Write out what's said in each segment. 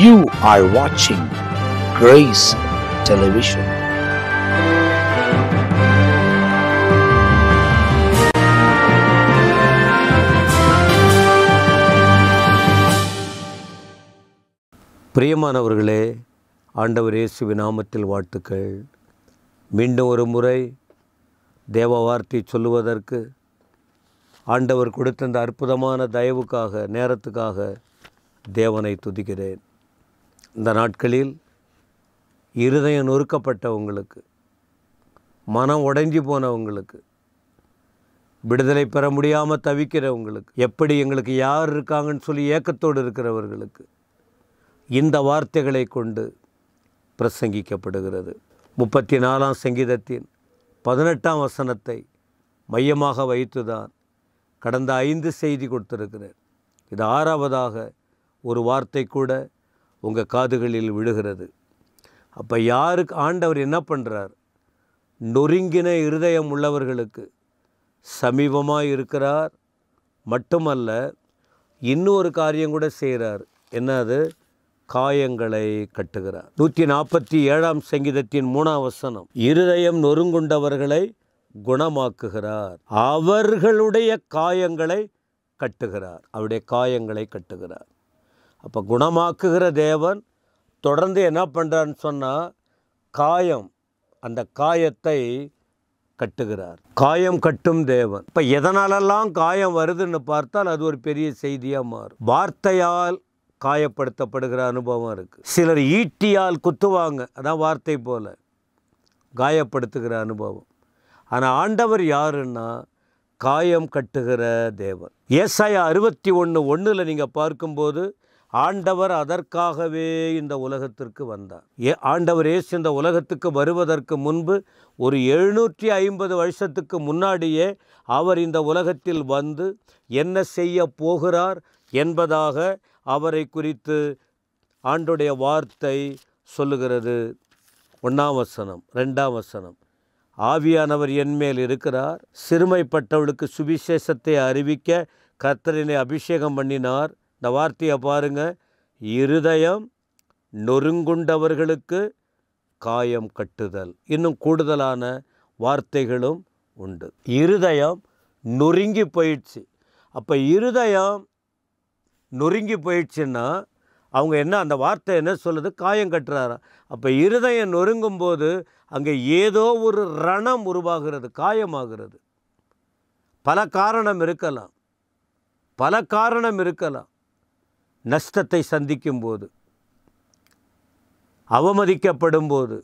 You are watching Grace Television. பிரியமானவர்களே, ஆண்டவர் இயேசுவின் நாமத்தில் வாழ்த்துக்கள். மீண்டும் ஒரு முறை தேவ வார்த்தை சொல்லுவதற்கு ஆண்டவர் கொடுத்த இந்த அற்புதமான தயவுக்காக, நேரத்துக்காக தேவனை துதிக்கிறேன். இந்த நாட்களில் இருதயம் நொறுக்கப்பட்டவங்களுக்கு, மனம் உடைஞ்சி போனவங்களுக்கு, விடுதலை பெற முடியாமல் தவிக்கிறவங்களுக்கு, எப்படி எங்களுக்கு யார் இருக்காங்கன்னு சொல்லி ஏக்கத்தோடு இருக்கிறவர்களுக்கு இந்த வார்த்தைகளை கொண்டு பிரசங்கிக்கப்படுகிறது. 34ஆம் சங்கீதத்தின் 18ஆம் வசனத்தை மையமாக வைத்துதான் கடந்த 5 செய்தி கொடுத்திருக்கிறேன். இது 6வதாக ஒரு வார்த்தை கூட உங்கள் காதுகளில் விழுகிறது. அப்போ யாருக்கு ஆண்டவர் என்ன பண்ணுறார்? நொறுங்கின இருதயம் உள்ளவர்களுக்கு சமீபமாக இருக்கிறார். மட்டுமல்ல, இன்னொரு காரியம் கூட செய்கிறார். என்னது? காயங்களை கட்டுகிறார். 147ஆம் சங்கீதத்தின் 3ஆம் வசனம், இருதயம் நொறுங்குண்டவர்களை குணமாக்குகிறார், அவர்களுடைய காயங்களை கட்டுகிறார். அவருடைய காயங்களை கட்டுகிறார். அப்போ குணமாக்குகிற தேவன் தொடர்ந்து என்ன பண்ணுறான்னு சொன்னால், அந்த காயத்தை கட்டுகிறார். காயம் கட்டும் தேவன். இப்போ எதனாலெல்லாம் காயம் வருதுன்னு பார்த்தால் அது ஒரு பெரிய செய்தியாக மாறும். வார்த்தையால் காயப்படுத்தப்படுகிற அனுபவம் இருக்குது. சிலர் ஈட்டியால் குத்துவாங்க, அதான் வார்த்தை போல காயப்படுத்துகிற அனுபவம். ஆனால் ஆண்டவர் யாருன்னா காயம் கட்டுகிற தேவன். ஏசாயா 61:1 நீங்கள் பார்க்கும்போது, ஆண்டவர் அதற்காகவே இந்த உலகத்திற்கு வந்தார். ஆண்டவர் இயேசு இந்த உலகத்துக்கு வருவதற்கு முன்பு ஒரு 750 வருஷத்துக்கு முன்னாடியே அவர் இந்த உலகத்தில் வந்து என்ன செய்ய போகிறார் என்பதாக அவரை குறித்து ஆண்டுடைய வார்த்தை சொல்லுகிறது. 1ஆம் வசனம், 2ஆம் வசனம், ஆவியானவர் என்மேல் இருக்கிறார், சிறுமைப்பட்டவளுக்கு சுவிசேஷத்தை அறிவிக்க கர்த்தரினை அபிஷேகம் பண்ணினார். இந்த வார்த்தையை பாருங்க, இருதயம் நொறுங்குண்டவர்களுக்கு காயம் கட்டுதல். இன்னும் கூடுதலான வார்த்தைகளும் உண்டு. இருதயம் நொறுங்கி போயிடுச்சு. அப்போ இருதயம் நொறுங்கி போயிடுச்சுன்னா அவங்க என்ன, அந்த வார்த்தை என்ன சொல்லுது? காயம் கட்டுறாரா. அப்போ இருதயம் நொறுங்கும்போது அங்கே ஏதோ ஒரு ரணம் உருவாகிறது, காயமாகிறது. பல காரணம் இருக்கலாம். நஷ்டத்தை சந்திக்கும் போது, அவமதிக்கப்படும் போது,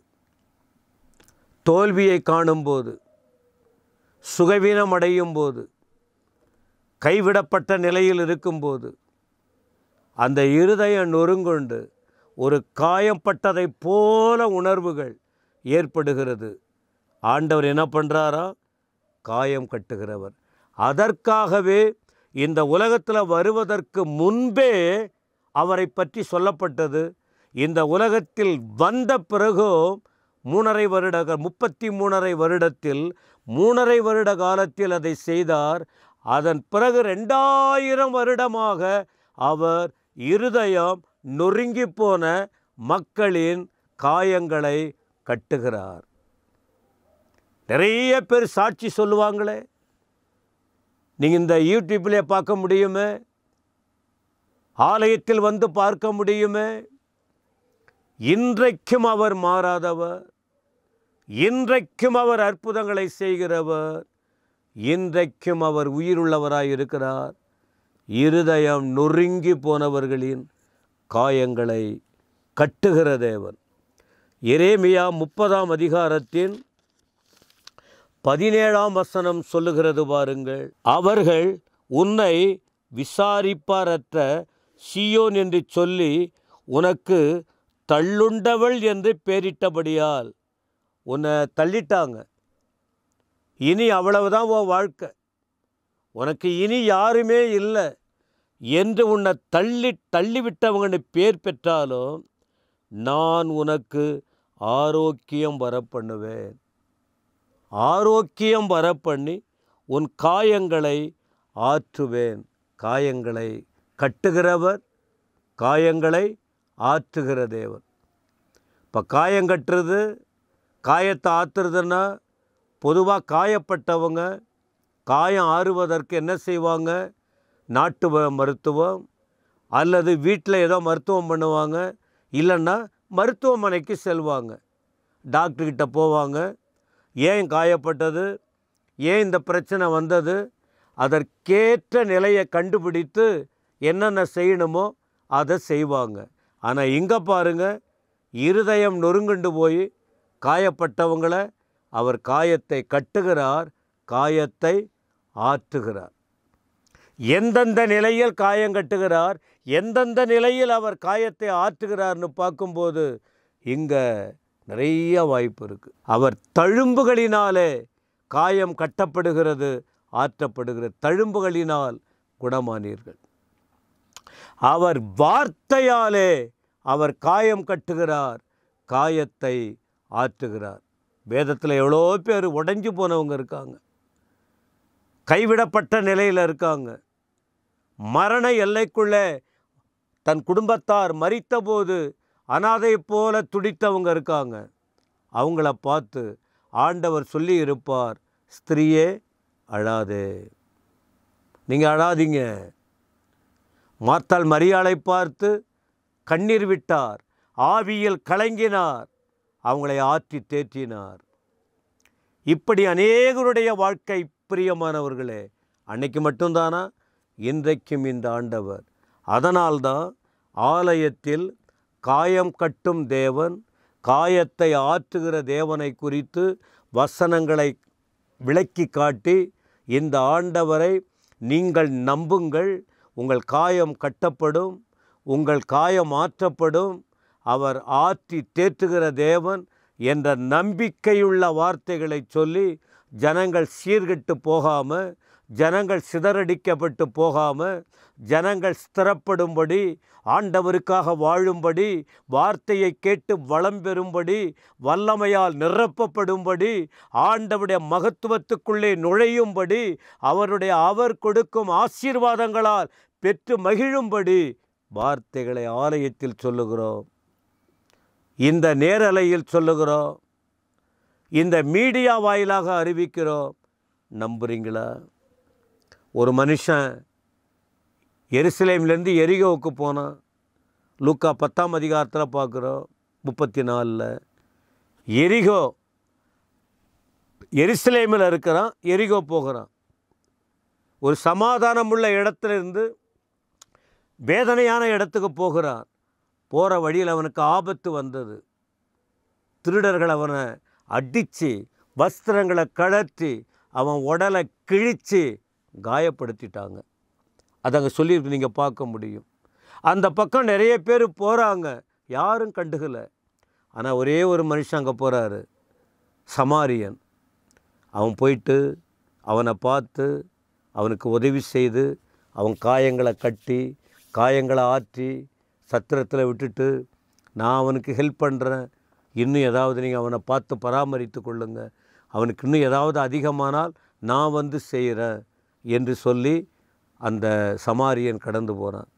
தோல்வியை காணும்போது, சுகவீனம் அடையும் போது, கைவிடப்பட்ட நிலையில் இருக்கும்போது அந்த இருதயம் நொறுங்குண்டு ஒரு காயப்பட்டதை போல உணர்வுகள் ஏற்படுகிறது. ஆண்டவர் என்ன பண்ணுறாரா? காயம் கட்டுகிறவர். அதற்காகவே இந்த உலகத்தில் வருவதற்கு முன்பே அவரை பற்றி சொல்லப்பட்டது. இந்த உலகத்தில் வந்த பிறகும் 33 வருடத்தில் 3.5 வருட காலத்தில் அதை செய்தார். அதன் பிறகு 2000 வருடமாக அவர் இருதயம் நொறுங்கி போன மக்களின் காயங்களை கட்டுகிறார். நிறைய பேர் சாட்சி சொல்லுவாங்களே, நீங்கள் இந்த யூடியூப்லேயே பார்க்க முடியுமே, ஆலயத்தில் வந்து பார்க்க முடியுமே. இன்றைக்கும் அவர் மாறாதவர், இன்றைக்கும் அவர் அற்புதங்களை செய்கிறவர், இன்றைக்கும் அவர் உயிருள்ளவராய் இருக்கிறார். இருதயம் நொறுங்கி போனவர்களின் காயங்களை கட்டுகிற தேவன். எரேமியா 30ஆம் அதிகாரத்தின் 17ஆம் வசனம் சொல்லுகிறது பாருங்கள், அவர்கள் உன்னை விசாரிப்பாரற்ற சீயோன் என்று சொல்லி உனக்கு தள்ளுண்டவள் என்று பெயரிட்டபடியால் உன்னை தள்ளிட்டாங்க. இனி அவ்வளவுதான் உன் வாழ்க்கை, உனக்கு இனி யாருமே இல்லை என்று உன்னை தள்ளிவிட்டவங்கன்னு பேர் பெற்றாலும் நான் உனக்கு ஆரோக்கியம் வரப்பண்ணுவேன். ஆரோக்கியம் வரப்பண்ணி உன் காயங்களை ஆற்றுவேன். காயங்களை கட்டுகிறவர் காயங்களை ஆற்றுகிற தேவன். இப்போ காயங்கட்டுறது, காயத்தை ஆற்றுறதுன்னா பொதுவாக காயப்பட்டவங்க காயம் ஆறுவதற்கு என்ன செய்வாங்க? நாட்டு மருத்துவம் அல்லது வீட்டில் ஏதோ மருத்துவம் பண்ணுவாங்க, இல்லைன்னா மருத்துவமனைக்கு செல்வாங்க, டாக்டர்கிட்ட போவாங்க. ஏன் காயப்பட்டது, ஏன் இந்த பிரச்சனை வந்தது, அதற்கேற்ற நிலையை கண்டுபிடித்து என்னென்ன செய்யணுமோ அதை செய்வாங்க. ஆனால் இங்கே பாருங்கள், இருதயம் நொறுங்குண்டு போய் காயப்பட்டவங்களை அவர் காயத்தை கட்டுகிறார், காயத்தை ஆற்றுகிறார். எந்தெந்த நிலையில் காயம் கட்டுகிறார், எந்தெந்த நிலையில் அவர் காயத்தை ஆற்றுகிறார்னு பார்க்கும்போது இங்கே நிறைய வாய்ப்பு இருக்குது. அவர் தழும்புகளினாலே காயம் கட்டப்படுகிறது, ஆற்றப்படுகிறது. தழும்புகளினால் குணமானீர்கள். அவர் வார்த்தையாலே அவர் காயம் கட்டுகிறார், காயத்தை ஆற்றுகிறார். வேதத்தில் எவ்வளோ பேர் உடைஞ்சு போனவங்க இருக்காங்க, கைவிடப்பட்ட நிலையில் இருக்காங்க, மரண எல்லைக்குள்ளே தன் குடும்பத்தார் மரித்தபோது அனாதை போல துடித்தவங்க இருக்காங்க. அவங்கள பார்த்து ஆண்டவர் சொல்லி இருப்பார், ஸ்திரீயே அழாதே, நீங்கள் அழாதீங்க. மார்த்தாள் மரியாளை பார்த்து கண்ணீர் விட்டார், ஆவியில் கலங்கினார், அவங்களை ஆற்றி தேற்றினார். இப்படி அநேகருடைய வாழ்க்கை பிரியமானவர்களே, அன்னைக்கு மட்டும்தானா? இன்றைக்கும் இந்த ஆண்டவர். அதனால்தான் ஆலயத்தில் காயம் கட்டும் தேவன், காயத்தை ஆற்றுகிற தேவனை குறித்து வசனங்களை விளக்கி காட்டி, இந்த ஆண்டவரை நீங்கள் நம்புங்கள், உங்கள் காயம் கட்டப்படும், உங்கள் காயம் ஆற்றப்படும், அவர் ஆற்றி தேற்றுகிற தேவன் என்ற நம்பிக்கையுள்ள வார்த்தைகளை சொல்லி ஜனங்கள் சீர்கெட்டு போகாமல், ஜனங்கள் சிதறடிக்கப்பட்டு போகாமல், ஜனங்கள் ஸ்திரப்படும்படி, ஆண்டவருக்காக வாழும்படி, வார்த்தையை கேட்டு வளம் பெறும்படி, வல்லமையால் நிரப்பப்படும்படி, ஆண்டவருடைய மகத்துவத்துக்குள்ளே நுழையும்படி, அவர் கொடுக்கும் ஆசீர்வாதங்களால் பெற்று மகிழும்படி வார்த்தைகளை ஆலயத்தில் சொல்லுகிறோம், இந்த நேரலையில் சொல்லுகிறோம், இந்த மீடியா வாயிலாக அறிவிக்கிறோம். நம்புறீங்களா? ஒரு மனுஷன் எருசலேமிலேருந்து எரிகோவுக்கு போனான். லூக்கா 10ஆம் அதிகாரத்தில் பார்க்குறோம், 34. எரிகோ, எருசலேமில் இருக்கிறான், எரிகோ போகிறான். ஒரு சமாதானமுள்ள இடத்துலேருந்து வேதனையான இடத்துக்கு போகிறான். போகிற வழியில் அவனுக்கு ஆபத்து வந்தது. திருடர்கள் அவனை அடித்து வஸ்திரங்களை கழற்றி அவன் உடலை கிழித்து காயப்படுத்திட்டாங்க. அதை அங்கே சொல்லியிருக்கு, நீங்கள் பார்க்க முடியும். அந்த பக்கம் நிறைய பேர் போகிறாங்க, யாரும் கண்டுக்கலை. ஆனால் ஒரே ஒரு மனுஷன் அங்கே போகிறாரு, சமாரியன். அவன் போயிட்டு அவனை பார்த்து அவனுக்கு உதவி செய்து அவன் காயங்களை கட்டி காயங்களை ஆற்றி சத்திரத்தில் விட்டுட்டு, நான் அவனுக்கு ஹெல்ப் பண்ணுறேன், இன்னும் ஏதாவது நீங்கள் அவனை பார்த்து பராமரித்து கொள்ளுங்க, அவனுக்கு இன்னும் ஏதாவது அதிகமானால் நான் வந்து செய்கிறேன் என்று சொல்லி அந்த சமாரியன் கடந்து போகிறான்.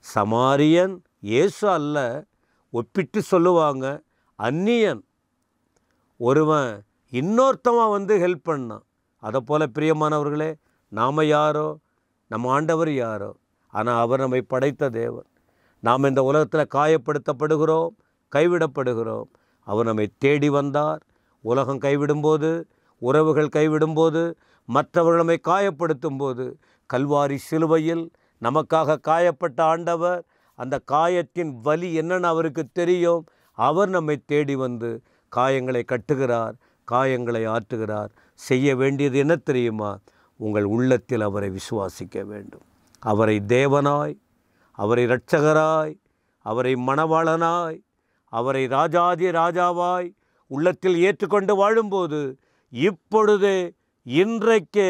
சமாரியன் இயேசு அல்ல, ஒப்பிட்டு சொல்லுவாங்க, அந்நியன். ஒருவன் இன்னொருத்தவன் வந்து ஹெல்ப் பண்ணான். அதை போல் பிரியமானவர்களே, நாம் யாரோ, நம்ம ஆண்டவர் யாரோ, ஆனால் அவர் நம்மை படைத்த தேவன். நாம் இந்த உலகத்தில் காயப்படுத்தப்படுகிறோம், கைவிடப்படுகிறோம். அவர் நம்மை தேடி வந்தார். உலகம் கைவிடும்போது, உறவுகள் கைவிடும்போது, மற்றவர்கள் நம்மை காயப்படுத்தும் போது, கல்வாரி சிலுவையில் நமக்காக காயப்பட்ட ஆண்டவர், அந்த காயத்தின் வலி என்னன்னு அவருக்கு தெரியும். அவர் நம்மை தேடி வந்து காயங்களை கட்டுகிறார், காயங்களை ஆற்றுகிறார். செய்ய வேண்டியது என்ன தெரியுமா? உங்கள் உள்ளத்தில் அவரை விசுவாசிக்க வேண்டும். அவரை தேவனாய், அவரை இரட்சகராய், அவரை மணவாளனாய், அவரை ராஜாதி ராஜாவாய் உள்ளத்தில் ஏற்றுக்கொண்டு வாழும்போது இப்பொழுதே இன்றைக்கே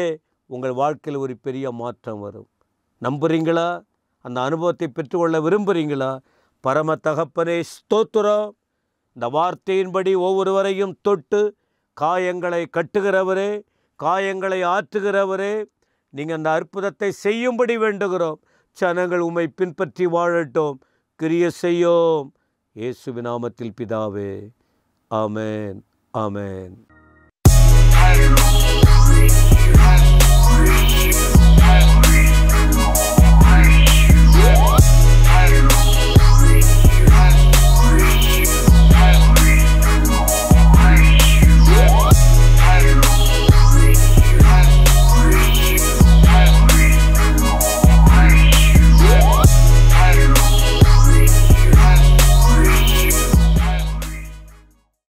உங்கள் வாழ்க்கையில் ஒரு பெரிய மாற்றம் வரும். நம்புறீங்களா? அந்த அனுபவத்தை பெற்றுக்கொள்ள விரும்புகிறீங்களா? பரம தகப்பனே ஸ்தோத்திரம். இந்த வார்த்தையின்படி ஒவ்வொருவரையும் தொட்டு காயங்களை கட்டுகிறவரே, காயங்களை ஆற்றுகிறவரே, நீங்கள் அந்த அற்புதத்தை செய்யும்படி வேண்டுகிறோம். ஜனங்கள் உம்மை பின்பற்றி வாழட்டும். கிரிய செய்யும். இயேசுவின் நாமத்தில் பிதாவே, ஆமென், ஆமென்.